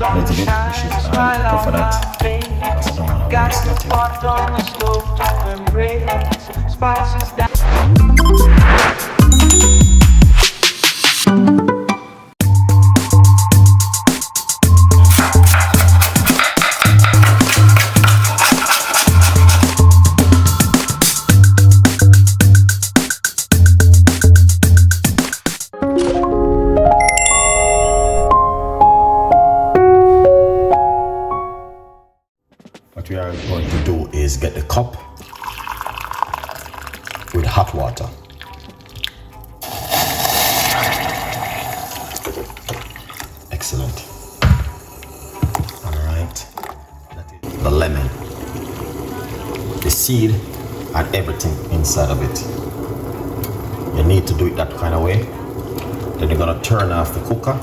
little bit, which is I prefer that because I don't want to waste nothing. What we are going to do is get the cup with hot water. Excellent. All right. The lemon, the seed, and everything inside of it. You need to do it that kind of way. Then you're gonna turn off the cooker.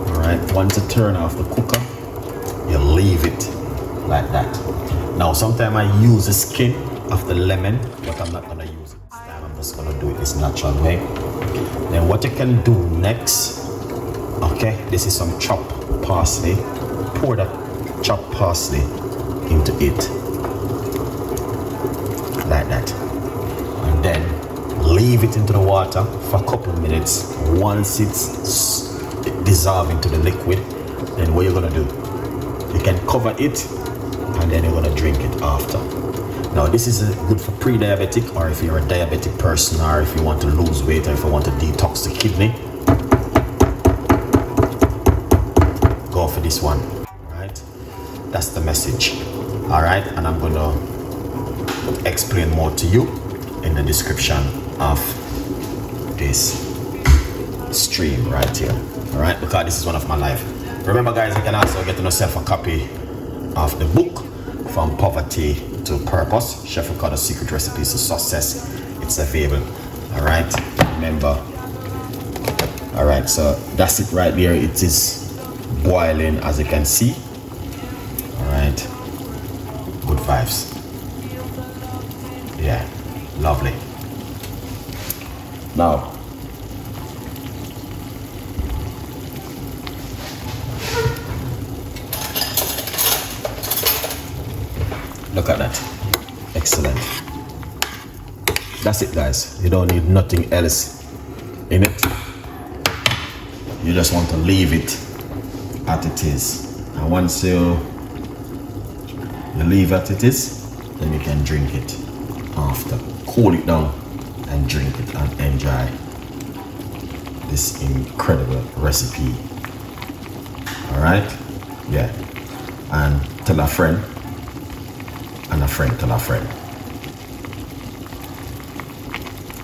All right. Once you turn off the cooker, you leave it like that. Now, sometimes I use the skin of the lemon, but I'm not gonna use it this time. I'm just gonna do it this natural way. Then what you can do next, okay, this is some chopped parsley. Pour that chopped parsley into it, like that. And then leave it into the water for a couple of minutes. Once it's dissolved into the liquid, then what you're gonna do, you can cover it and then you're gonna drink it after. Now this is good for pre-diabetic, or if you're a diabetic person, or if you want to lose weight, or if you want to detox the kidney, go for this one. Right? That's the message. All right, and I'm gonna explain more to you in the description of this stream right here. All right, because this is one of my life. Remember guys, you can also get yourself a copy of the book, From Poverty to Purpose, Chef Ricardo's Secret Recipes to Success. It's available. All right, remember. All right, so that's it right there. It is boiling, as you can see. All right, good vibes. Yeah, lovely. Now, look at that. Excellent. That's it, guys. You don't need nothing else in it. You just want to leave it as it is. And once you leave it as it is, then you can drink it after. Cool it down and drink it and enjoy this incredible recipe. All right? Yeah. And tell a friend. And a friend tell a friend.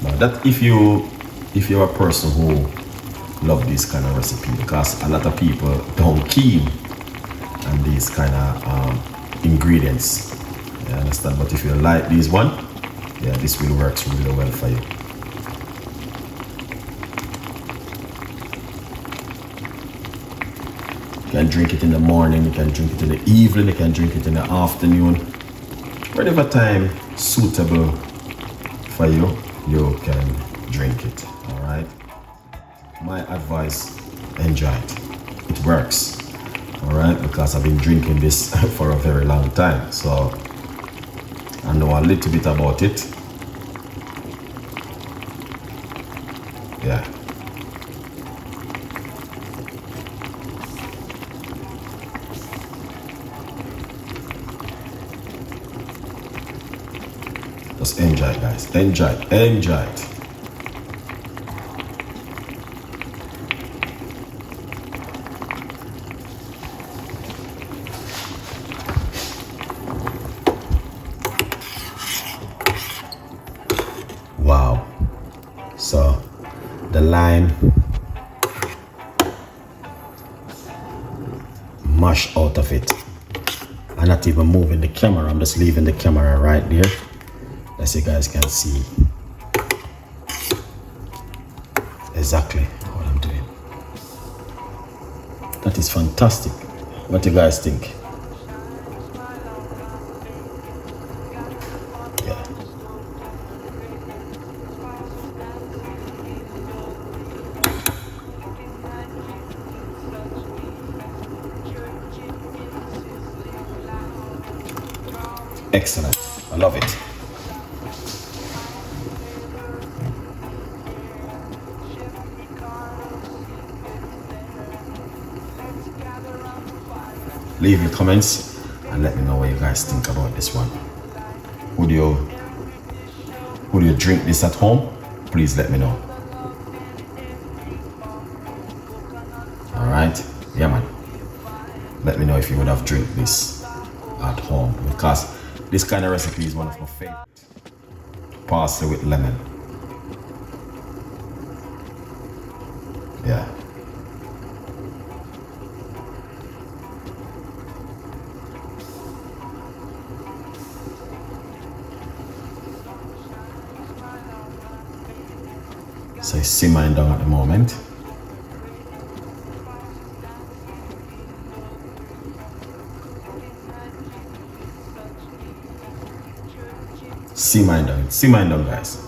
Now that if you're a person who love this kind of recipe, because a lot of people don't keen on these kind of ingredients, you understand? But if you like this one, yeah, this will work really well for you. You can drink it in the morning, you can drink it in the evening, you can drink it in the afternoon. Whatever time suitable for you, you can drink it. All right. My advice: enjoy it. It works. All right, because I've been drinking this for a very long time, so I know a little bit about it. Yeah. Just enjoy it, guys. Enjoy it. Enjoy it. Wow. So the lime mash out of it. I'm not even moving the camera. I'm just leaving the camera right there. As you guys can see exactly what I'm doing. That is fantastic. What do you guys think? Yeah. Excellent. I love it. Leave your comments and let me know what you guys think about this one. Would you drink this at home? Please let me know. All right, yeah man, let me know if you would have drink this at home, because this kind of recipe is one of my favorite. Parsley with lemon. Yeah. So it's simmering down at the moment. Simmering down guys.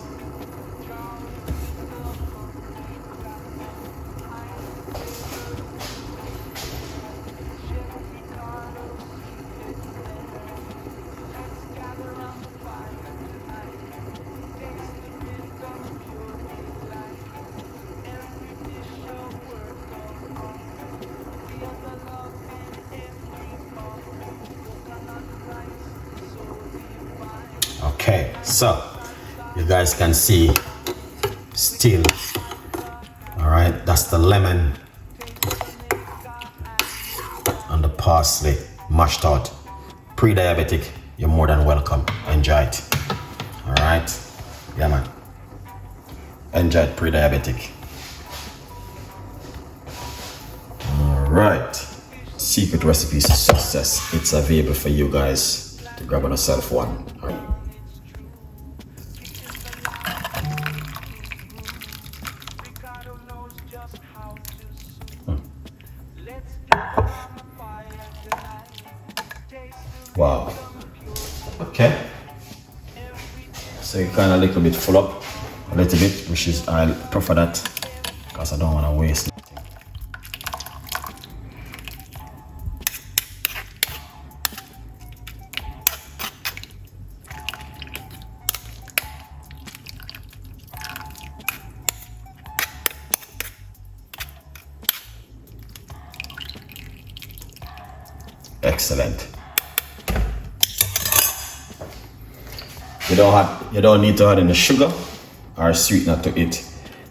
Okay, so you guys can see still, all right, that's the lemon and the parsley mashed out. Pre-diabetic, you're more than welcome. Enjoy it. All right, yeah man, enjoy it. Pre-diabetic. All right, secret recipes to success. It's available for you guys to grab on yourself one. All right. Wow. Okay. So you kind of a little bit full up, a little bit, which is I prefer that because I don't want to waste anything. Excellent. You don't need to add any sugar or sweetener to it.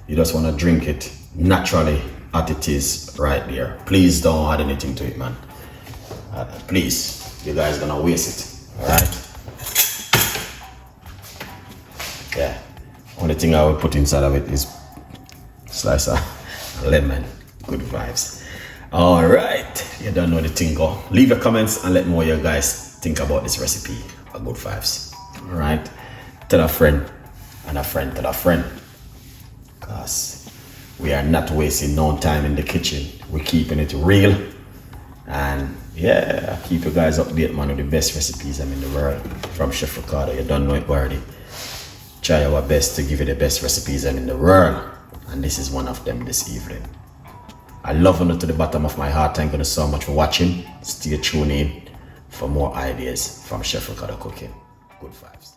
You just want to drink it naturally as it is right there. Please don't add anything to it, man. Please, you guys gonna waste it. All right. Yeah. Only thing I will put inside of it is slice of lemon. Good vibes. All right. You don't know the thing. Go leave your comments and let me know what you guys think about this recipe. Good vibes. All right, tell a friend and a friend tell a friend, because we are not wasting no time in the kitchen. We're keeping it real, and yeah, keep you guys updated, man, with the best recipes in the world from Chef Ricardo. You don't know it already. Try our best to give you the best recipes in the world, and this is one of them this evening. I love you to the bottom of my heart. Thank you so much for watching. Stay tuned in for more ideas from Chef Ricardo Cooking. Good vibes.